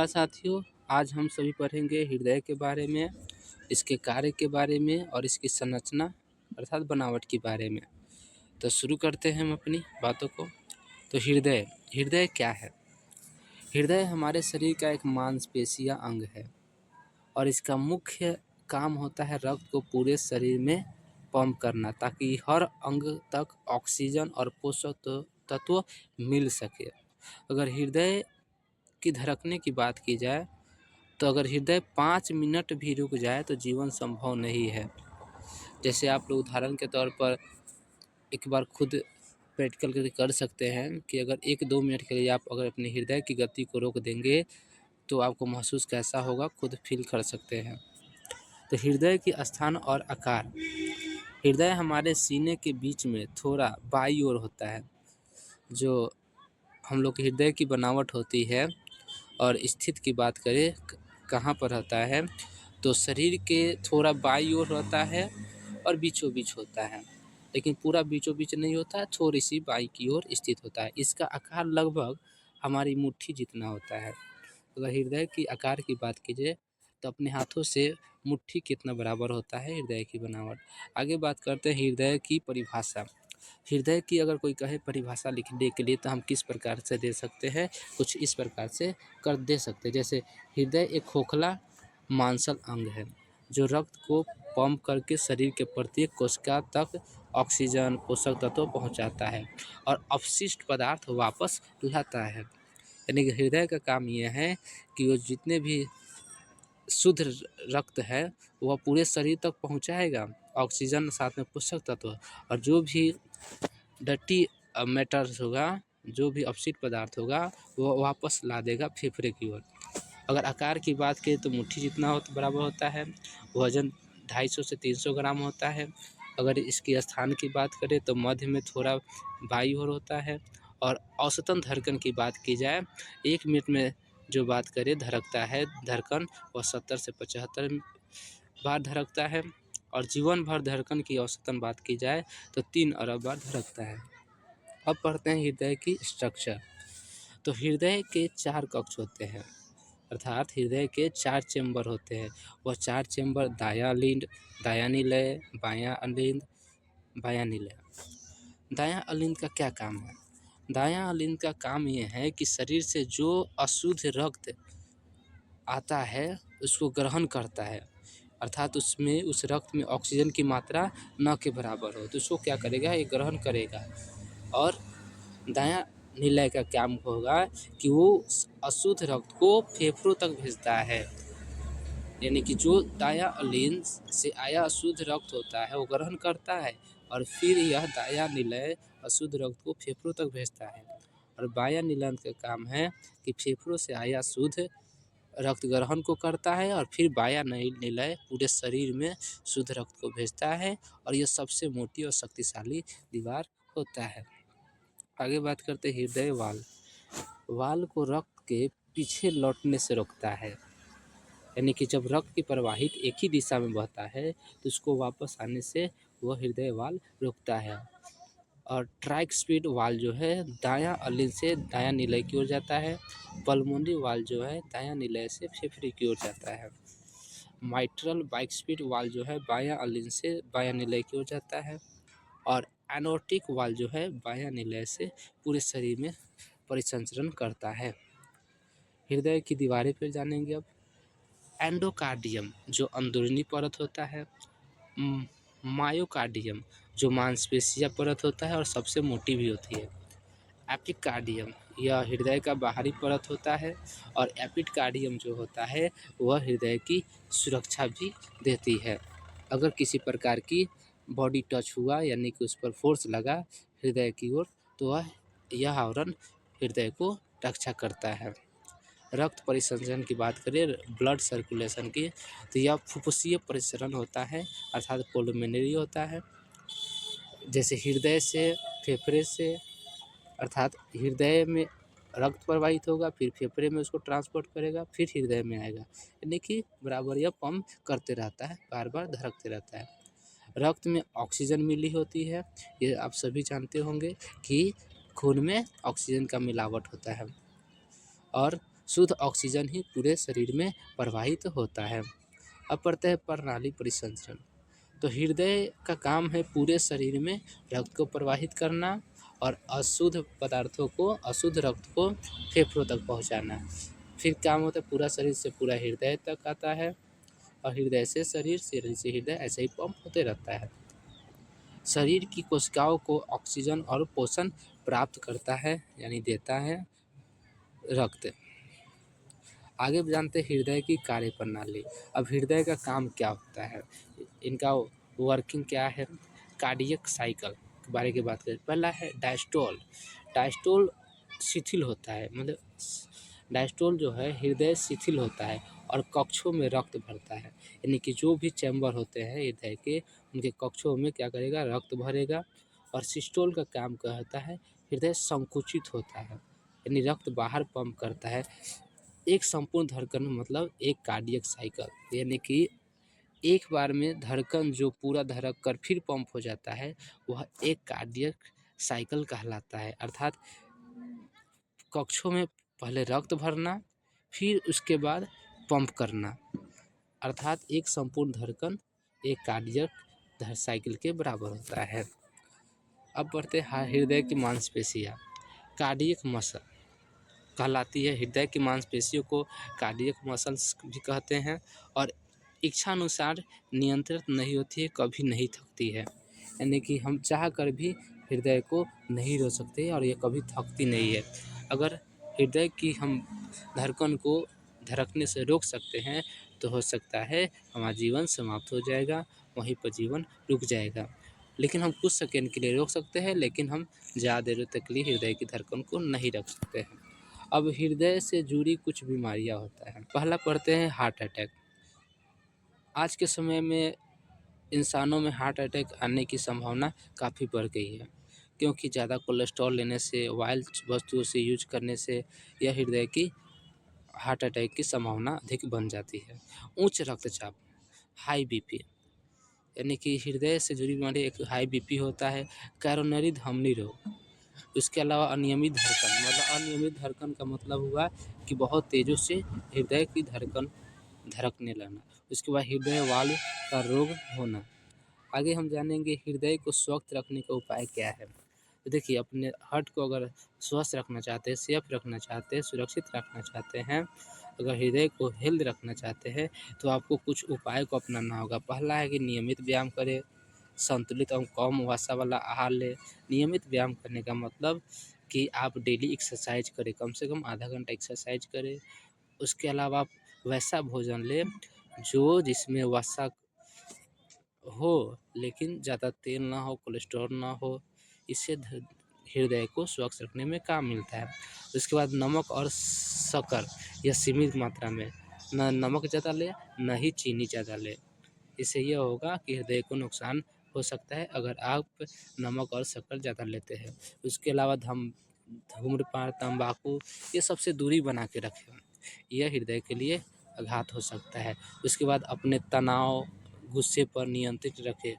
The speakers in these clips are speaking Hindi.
नमस्कार साथियों, आज हम सभी पढ़ेंगे हृदय के बारे में, इसके कार्य के बारे में और इसकी संरचना अर्थात बनावट के बारे में। तो शुरू करते हैं हम अपनी बातों को। तो हृदय हृदय क्या है? हृदय हमारे शरीर का एक मांसपेशीय अंग है और इसका मुख्य काम होता है रक्त को पूरे शरीर में पंप करना, ताकि हर अंग तक ऑक्सीजन और पोषक तत्व मिल सके। अगर हृदय की धड़कने की बात की जाए तो अगर हृदय 5 मिनट भी रुक जाए तो जीवन संभव नहीं है। जैसे आप लोग उदाहरण के तौर पर एक बार खुद प्रैक्टिकल करके कर सकते हैं कि अगर 1-2 मिनट के लिए आप अगर अपने हृदय की गति को रोक देंगे तो आपको महसूस कैसा होगा, खुद फील कर सकते हैं। तो हृदय की स्थान और आकार। हृदय हमारे सीने के बीच में थोड़ा बाईं ओर होता है। जो हम लोग के हृदय की बनावट होती है और स्थित की बात करें कहाँ पर रहता है, तो शरीर के थोड़ा बाईं ओर रहता है और बीचों बीच होता है, लेकिन पूरा बीचों बीच नहीं होता है, थोड़ी सी बाईं की ओर स्थित होता है। इसका आकार लगभग हमारी मुट्ठी जितना होता है। अगर हृदय की आकार की बात कीजिए तो अपने हाथों से मुट्ठी कितना बराबर होता है हृदय की बनावट। आगे बात करते हैं हृदय की परिभाषा। हृदय की अगर कोई कहे परिभाषा लिखने के लिए तो हम किस प्रकार से दे सकते हैं, कुछ इस प्रकार से कर दे सकते हैं। जैसे हृदय एक खोखला मांसल अंग है जो रक्त को पंप करके शरीर के प्रत्येक कोशिका तक ऑक्सीजन पोषक तत्व पहुंचाता है और अपशिष्ट पदार्थ वापस लाता है। यानी कि हृदय का काम यह है कि वो जितने भी शुद्ध रक्त है वह पूरे शरीर तक पहुंचाएगा, ऑक्सीजन साथ में पोषक तत्व, और जो भी डर्टी मैटर्स होगा, जो भी अपशिष्ट पदार्थ होगा वो वापस ला देगा फेफड़े की ओर। अगर आकार की बात करें तो मुट्ठी जितना बराबर होता है। वजन 250 से 300 ग्राम होता है। अगर इसकी स्थान की बात करें तो मध्य में थोड़ा बाईं ओर होता है। और औसतन धड़कन की बात की जाए, 1 मिनट में जो बात करें धड़कता है धड़कन, वह 70 से 75 बार धड़कता है। और जीवन भर धड़कन की औसतन बात की जाए तो 3 अरब बार धड़कता है। अब पढ़ते हैं हृदय की स्ट्रक्चर। तो हृदय के 4 कक्ष होते हैं, अर्थात हृदय के 4 चेंबर होते हैं। वह 4 चेंबर दायां अलिंद, दायां निलय, बायां अलिंद, बायां निलय। दायां अलिंद का क्या काम है? दायां अलिंद का काम यह है कि शरीर से जो अशुद्ध रक्त आता है उसको ग्रहण करता है, अर्थात उसमें उस रक्त में ऑक्सीजन की मात्रा न के बराबर हो तो उसको क्या करेगा, ये ग्रहण करेगा। और दायां निलय का काम होगा कि वो अशुद्ध रक्त को फेफड़ों तक भेजता है। यानी कि जो दायां अलिंद से आया अशुद्ध रक्त होता है वो ग्रहण करता है और फिर यह दायां निलय अशुद्ध रक्त को फेफड़ों तक भेजता है। और बायां निलय का काम है कि फेफड़ों से आया शुद्ध रक्त ग्रहण को करता है और फिर बायां निलय पूरे शरीर में शुद्ध रक्त को भेजता है, और यह सबसे मोटी और शक्तिशाली दीवार होता है। आगे बात करते हैं हृदय वाल्व। वाल्व को रक्त के पीछे लौटने से रोकता है, यानी कि जब रक्त की प्रवाहित एक ही दिशा में बहता है तो उसको वापस आने से वह हृदय वाल्व रोकता है। और ट्राइस्फिड वाल्व जो है दायां अलिंद से दायां निलय की ओर जाता है। पल्मोनरी वाल्व जो है दायां निलय से फेफड़े की ओर जाता है। माइट्रल बाइस्फिड वाल्व जो है बायां अलिंद से बायां निलय की ओर जाता है। और एनोर्टिक वाल्व जो है बायां निलय से पूरे शरीर में परिसंचरण करता है। हृदय की दीवारें पर जानेंगे अब। एंडोकार्डियम जो अंदरूनी परत होता है, मायोकार्डियम जो मांसपेशिया परत होता है और सबसे मोटी भी होती है। एपिकार्डियम यह हृदय का बाहरी परत होता है। और एपिकार्डियम जो होता है वह हृदय की सुरक्षा भी देती है। अगर किसी प्रकार की बॉडी टच हुआ यानी कि उस पर फोर्स लगा हृदय की ओर तो वह यह आवरण हृदय को रक्षा करता है। रक्त परिसंचरण की बात करें, ब्लड सर्कुलेशन की, तो यह फुफ्फुसीय परिसरण होता है अर्थात पुलमोनरी होता है। जैसे हृदय से फेफड़े से, अर्थात हृदय में रक्त प्रवाहित होगा फिर फेफड़े में उसको ट्रांसपोर्ट करेगा फिर हृदय में आएगा, यानी कि बराबर यह पंप करते रहता है, बार बार धड़कते रहता है। रक्त में ऑक्सीजन मिली होती है, ये आप सभी जानते होंगे कि खून में ऑक्सीजन का मिलावट होता है। और शुद्ध ऑक्सीजन ही पूरे शरीर में प्रवाहित होता है। अब पढ़ते हैं प्रणाली परिसंचरण। तो हृदय का काम है पूरे शरीर में रक्त को प्रवाहित करना और अशुद्ध पदार्थों को, अशुद्ध रक्त को फेफड़ों तक पहुंचाना। फिर काम होता है पूरा शरीर से पूरा हृदय तक आता है और हृदय से शरीर, शरीर से हृदय, ऐसे ही पंप होते रहता है। शरीर की कोशिकाओं को ऑक्सीजन और पोषण प्राप्त करता है, यानी देता है रक्त। आगे जानते हैं हृदय की कार्य प्रणाली। अब हृदय का काम क्या होता है, इनका वर्किंग क्या है। कार्डियक साइकिल के बारे की बात करें, पहला है डायस्टोल। डायस्टोल शिथिल होता है, मतलब डायस्टोल जो है हृदय शिथिल होता है और कक्षों में रक्त भरता है, यानी कि जो भी चैम्बर होते हैं हृदय के, उनके कक्षों में क्या करेगा, रक्त भरेगा। और सिस्टोल का काम कहता है हृदय संकुचित होता है, यानी रक्त बाहर पंप करता है। एक संपूर्ण धड़कन मतलब एक कार्डियक साइकिल, यानी कि एक बार में धड़कन जो पूरा धड़क कर फिर पंप हो जाता है, वह एक कार्डियक साइकिल कहलाता है। अर्थात कक्षों में पहले रक्त भरना, फिर उसके बाद पंप करना, अर्थात एक संपूर्ण धड़कन एक कार्डियक साइकिल के बराबर होता है। अब बढ़ते हैं हृदय की मांसपेशियाँ। कार्डियक मसल कहलाती है, हृदय की मांसपेशियों को कार्डियक मसल्स भी कहते हैं और इच्छानुसार नियंत्रित नहीं होती है, कभी नहीं थकती है, यानी कि हम चाह कर भी हृदय को नहीं रोक सकते और ये कभी थकती नहीं है। अगर हृदय की हम धड़कन को धड़कने से रोक सकते हैं तो हो सकता है हमारा जीवन समाप्त हो जाएगा, वहीं पर जीवन रुक जाएगा। लेकिन हम कुछ सेकेंड के लिए रोक सकते हैं, लेकिन हम ज़्यादा देर तक के लिए हृदय की धड़कन को नहीं रख सकते हैं। अब हृदय से जुड़ी कुछ बीमारियां होता है। पहला पढ़ते हैं हार्ट अटैक। आज के समय में इंसानों में हार्ट अटैक आने की संभावना काफ़ी बढ़ गई है, क्योंकि ज़्यादा कोलेस्ट्रॉल लेने से, ऑयल वस्तुओं से यूज करने से यह हृदय की हार्ट अटैक की संभावना अधिक बन जाती है। उच्च रक्तचाप, हाई बीपी, यानी कि हृदय से जुड़ी बीमारी एक हाई बीपी होता है। कैरोनरी धमनी रोग, इसके अलावा अनियमित धड़कन, मतलब अनियमित धड़कन का मतलब हुआ कि बहुत तेज़ों से हृदय की धड़कन धड़कने लगना। उसके बाद हृदय वाल्व का रोग होना। आगे हम जानेंगे हृदय को स्वस्थ रखने का उपाय क्या है। तो देखिए, अपने हार्ट को अगर स्वस्थ रखना चाहते हैं, सेफ रखना चाहते हैं, सुरक्षित रखना चाहते हैं, अगर हृदय को हेल्थ रखना चाहते हैं तो आपको कुछ उपाय को अपनाना होगा। पहला है कि नियमित व्यायाम करें, संतुलित और कम वसा वाला आहार लें। नियमित व्यायाम करने का मतलब कि आप डेली एक्सरसाइज करें, कम से कम आधा घंटा एक्सरसाइज करें। उसके अलावा आप वैसा भोजन लें जो जिसमें वसा हो लेकिन ज़्यादा तेल ना हो, कोलेस्ट्रॉल ना हो, इससे हृदय को स्वस्थ रखने में काम मिलता है। उसके बाद नमक और शक्कर यह सीमित मात्रा में, ना नमक ज़्यादा लें ना ही चीनी ज़्यादा लें। इससे यह होगा कि हृदय को नुकसान हो सकता है अगर आप नमक और शक्कर ज़्यादा लेते हैं। उसके अलावा धूम्रपान, तंबाकू, ये सबसे दूरी बना के रखें, यह हृदय के लिए आघात हो सकता है। उसके बाद अपने तनाव, गुस्से पर नियंत्रित रखें।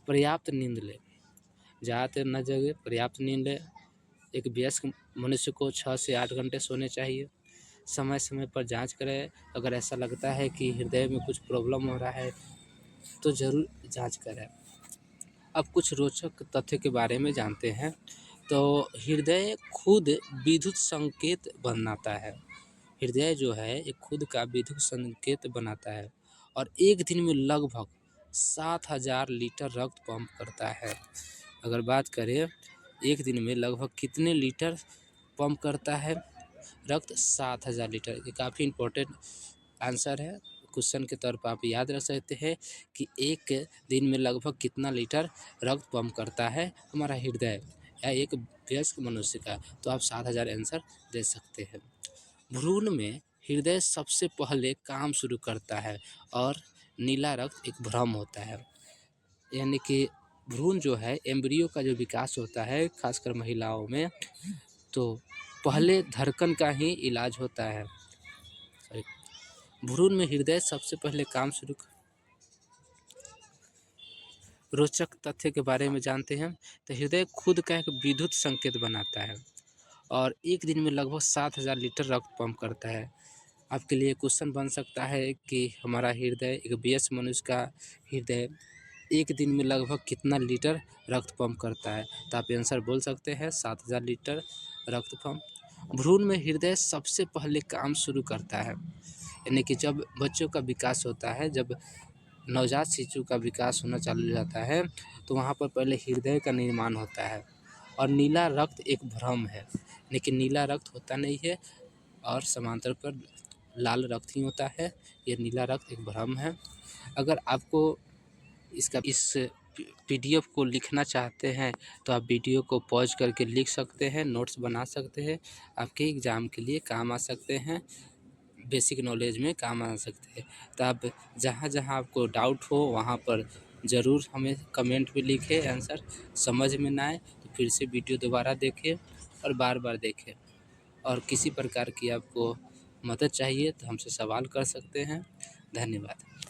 पर्याप्त नींद लें, ज़्यादातर न जगें, पर्याप्त नींद लें। एक वयस्क मनुष्य को 6 से 8 घंटे सोने चाहिए। समय समय पर जांच करें, अगर ऐसा लगता है कि हृदय में कुछ प्रॉब्लम हो रहा है तो ज़रूर जांच करें। अब कुछ रोचक तथ्य के बारे में जानते हैं। तो हृदय खुद विद्युत संकेत बनाता है। हृदय जो है एक खुद का विद्युत संकेत बनाता है और एक दिन में लगभग 7000 लीटर रक्त पंप करता है। अगर बात करें एक दिन में लगभग कितने लीटर पंप करता है रक्त, 7000 लीटर। ये काफ़ी इम्पोर्टेंट आंसर है, क्वेश्चन के तौर पर आप याद रख सकते हैं कि एक दिन में लगभग कितना लीटर रक्त पंप करता है हमारा हृदय या एक वयस्क मनुष्य का। तो आप 7000 आंसर दे सकते हैं। भ्रूण में हृदय सबसे पहले काम शुरू करता है और नीला रक्त एक भ्रम होता है, यानी कि भ्रूण जो है एम्ब्रियो का जो विकास होता है खासकर महिलाओं में, तो पहले धड़कन का ही इलाज होता है। भ्रूण में हृदय सबसे पहले काम शुरू रोचक तथ्य के बारे में जानते हैं। तो हृदय खुद का एक विद्युत संकेत बनाता है और एक दिन में लगभग 7,000 लीटर रक्त पंप करता है। आपके लिए क्वेश्चन बन सकता है कि हमारा हृदय, एक वयस्क मनुष्य का हृदय एक दिन में लगभग कितना लीटर रक्त पंप करता है? तो आप आंसर बोल सकते हैं 7,000 लीटर रक्त पंप। भ्रूण में हृदय सबसे पहले काम शुरू करता है, यानी कि जब बच्चों का विकास होता है, जब नवजात शिशु का विकास होना चालू हो जाता है, तो वहाँ पर पहले हृदय का निर्माण होता है। और नीला रक्त एक भ्रम है, लेकिन नीला रक्त होता नहीं है और समांतर पर लाल रक्त ही होता है। ये नीला रक्त एक भ्रम है। अगर आपको इस पीडीएफ को लिखना चाहते हैं तो आप वीडियो को पॉज करके लिख सकते हैं, नोट्स बना सकते हैं, आपके एग्ज़ाम के लिए काम आ सकते हैं, बेसिक नॉलेज में काम आ सकते हैं। तो आप जहाँ आपको डाउट हो वहाँ पर ज़रूर हमें कमेंट में लिखें, आंसर समझ में ना आए तो फिर से वीडियो दोबारा देखें और बार-बार देखें। और किसी प्रकार की आपको मदद चाहिए तो हमसे सवाल कर सकते हैं। धन्यवाद।